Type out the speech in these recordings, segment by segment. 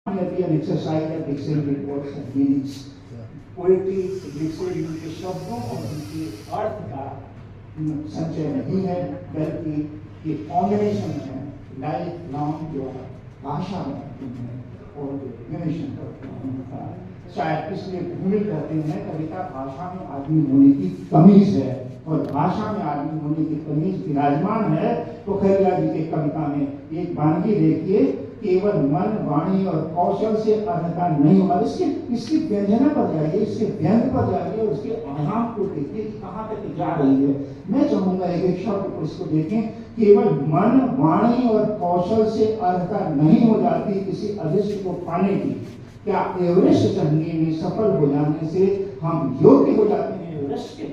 be an exercise of dictionary words and meanings. Poetry dictionary के शब्दों और उनके अर्थ का संचय नहीं है, बल्कि ये कॉम्बिनेशन है लाइफ लॉन्ग जो भाषा में है और रिविजन करते हैं उनका। शायद इसलिए भूमिल कहते हैं कविता भाषा में आदमी होने की तमीज है, और भाषा में आदमी होने की तमीज विराजमान है। पोखरिया जी के कविता में एक वानगी देखिए, केवल मन वाणी और कौशल से अर्हता नहीं होगा। इसकी व्यंजना पर जाइए, इसके व्यंग पर जाइए, उसके आयाम को देखिए कि कहाँ तक जा रही है। मैं चाहूंगा एक शब्द को इसको देखें, केवल मन वाणी और कौशल से अर्हता नहीं हो जाती किसी अदृश्य को पाने की। क्या एवरेस्ट चढ़ने में सफल हो जाने से हम योग्य हो जाते हैं एवरेस्ट के?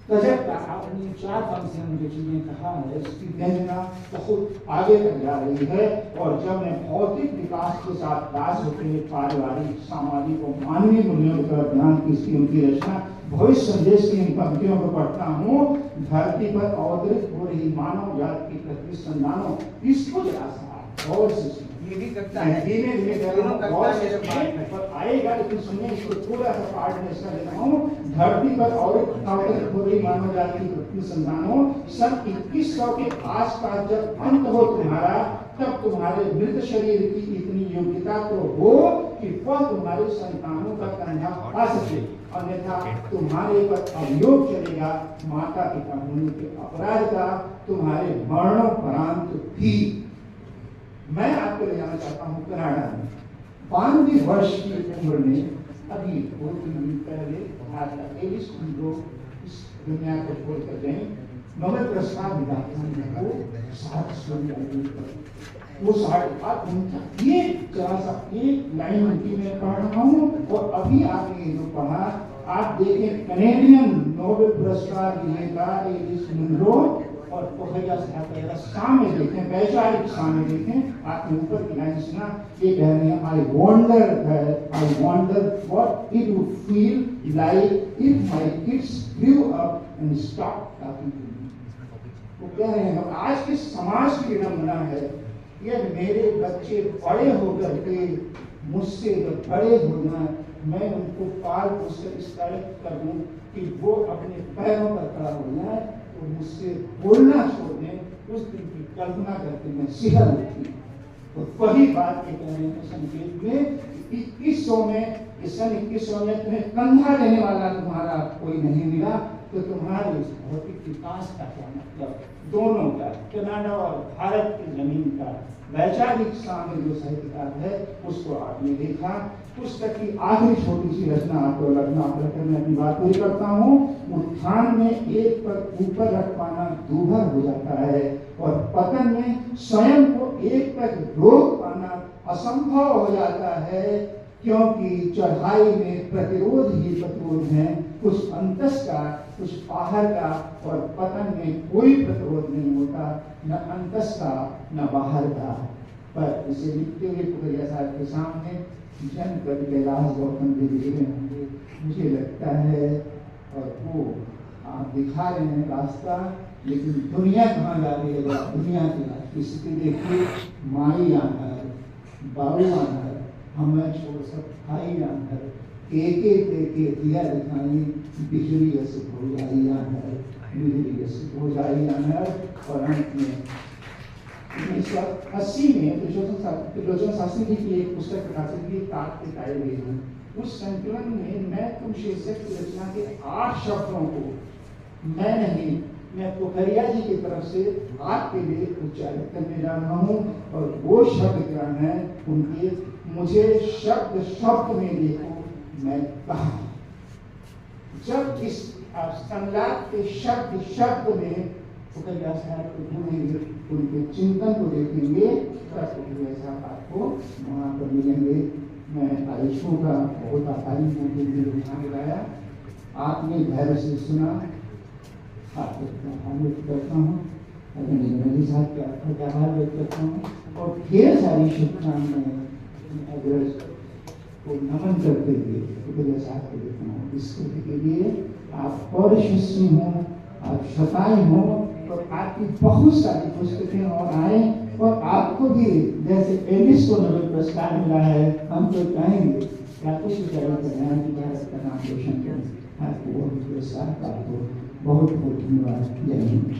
गजब का आपने 4 पंक्तियों में जो चीजें कहा है, इसकी व्यंजना बहुत आगे तक जा रही है। और जब मैं भौतिक विकास के साथ दास होते हुए पारिवारिक, सामाजिक और मानवीय मूल्यों की तरफ ध्यान की उनकी रचना भविष्य संदेश की इन पंक्तियों को पढ़ता हूँ, धरती पर अवतरित हो रही मानव जाति की प्रति संधानों, इसको जरा सा और से ये भी करता है, धीरे धीरे पर आएगा, लेकिन सुनिए इसको थोड़ा सा पार्ट में इसका देता हूँ। धरती पर अवतरित हो रही मानव जाति की प्रति संधानों, सन 2100 के आसपास जब अंत हो तुम्हारा, तब तुम्हारे मृत शरीर की इतनी योग्यता तो हो कि वह तुम्हारे संतानों का कंधा पा सके, अन्यथा तुम्हारे पर अभियोग चलेगा माता पिता होने के अपराध का तुम्हारे मरणोपरांत भी। मैं आपको ले जाना चाहता हूँ कनाडा में। 92 वर्ष की उम्र में अभी 2-3 दिन पहले एलिस मुनरो इस दुनिया को छोड़कर गए। नोबेल पुरस्कार मिला उनको 60 वो 60 उनका ये जरा सा एक लाइन उनकी मैं पढ़ रहा हूँ, और अभी आपने जो पढ़ा आप देखें, कनेडियन नोबेल पुरस्कार विजेता एलिस मुनरो और पोखरिया साहब का सामने देखें, वैचारिक सामने देखें। आपने ऊपर की लाइन सुना, ये कह रहे हैं I wonder what it would feel like if my kids grew up and stop talking to me. वो कह रहे हैं आज के समाज की विडंबना है, ये मेरे बच्चे बड़े होकर के मुझसे जब बड़े हो जाए, मैं उनको पाल पोस कर इस तरह कर दूं कि वो अपने पैरों पर खड़ा हो जाए और मुझसे बोलना छोड़ दें। उस दिन की कल्पना करके मैं सिहर उठी। तो वही बात के कहने के संकेत में 2100 में सन 2100 में तुम्हें कंधा देने वाला तुम्हारा कोई नहीं मिला, तो तुम्हारे इस भौतिक विकास का क्या मतलब? दोनों का, कनाडा और भारत की जमीन का वैचारिक सामने जो साहित्यकार है उसको आपने देखा। पुस्तक की आखिरी छोटी सी रचना आपको रखकर मैं अपनी बात पूरी करता हूँ। उत्थान में एक पर ऊपर रख पाना दूभर हो जाता है, और पतन में स्वयं को एक पर रोक पाना असंभव हो जाता है, क्योंकि चढ़ाई में प्रतिरोध ही प्रतिरोध है, कुछ अंतस का कुछ बाहर का, और पतन में कोई प्रतिरोध नहीं होता, न अंतस का न बाहर का। पर इसे लिखते हुए पोखरिया साहब के सामने जन कवि कैलाश गौतम जी लिखे होंगे मुझे लगता है, और वो आप दिखा रहे हैं रास्ता, लेकिन दुनिया कहाँ जा रही है? दुनिया की स्थिति देखिए, माई आंधर, बाबू आंधर, हमें छोड़ सब भाई आंधर, के दिया दिखाई, बिजली ऐसे हो जाई आंधर, बिजली ऐसे हो जाई आंधर। और अंत में 1980 में त्रिलोचन शास्त्री जी की एक पुस्तक प्रकाशित हुई, ताक के ताए हुए। उस संकलन में मैं तुम शीर्षक की रचना के 8 शब्दों को मैं पोखरिया जी की तरफ से आपके लिए उच्चारित करने जा रहा हूँ। और वो शब्द क्या है उनके, मुझे शब्द शब्द में देखो मैं कहा। जब इस संलाप के शब्द शब्द में पोखरिया साहब को ढूंढेंगे, उनके चिंतन को देखेंगे, तब पोखरिया साहब आपको वहाँ पर मिलेंगे। मैं आयुषों का बहुत आभारी हूँ कि मुझे उठा लाया, आपने धैर्य से सुना। आपको व्यक्त करता हूँ, नदी साहब के आपका आभार व्यक्त करता हूँ, और ढेर सारी शुभकामनाएं अग्रज को नमन करते हुए पोखरिया साहब को देता हूँ। इस कृति के लिए आप और यशस्वी हों, आप शताई हों, तो आपकी बहुत सारी पुस्तकें और आए, और आपको भी जैसे एलिस को नोबेल पुरस्कार मिला है, हम तो कहेंगे क्या तो विचार कल्याण की भारत का नाम रोशन करें, आपको बहुत पुरस्कार प्राप्त हो। बहुत बहुत धन्यवाद। जय हिंद।